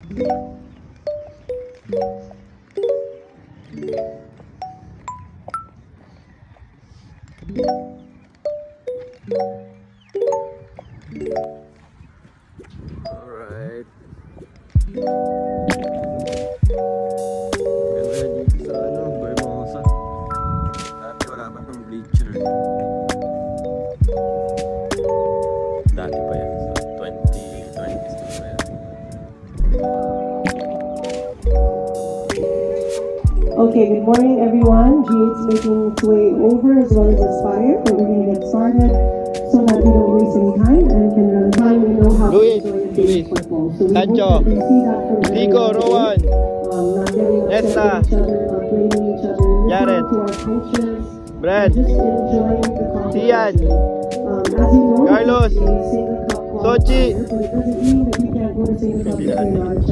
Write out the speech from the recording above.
Alright. Ganda dito sa ano, Bermosa. Dati wala pa pang bleacher. Dati pa yan, so 2020s pa yan. Okay, good morning everyone. G8's making its way over as well as Aspire, but we're going to get started so that we don't waste any time and can time we know how to enjoy the game of football. So we hope that we see that from Rico, Rowan, not getting upset with each other, not blaming each other, listening to our coaches, Brad, just enjoying the Tian, competition. As you know, Carlos, it's a Sega Cup qualifier, Sochi. but it doesn't mean that we can't go to Sega Cup if we're not a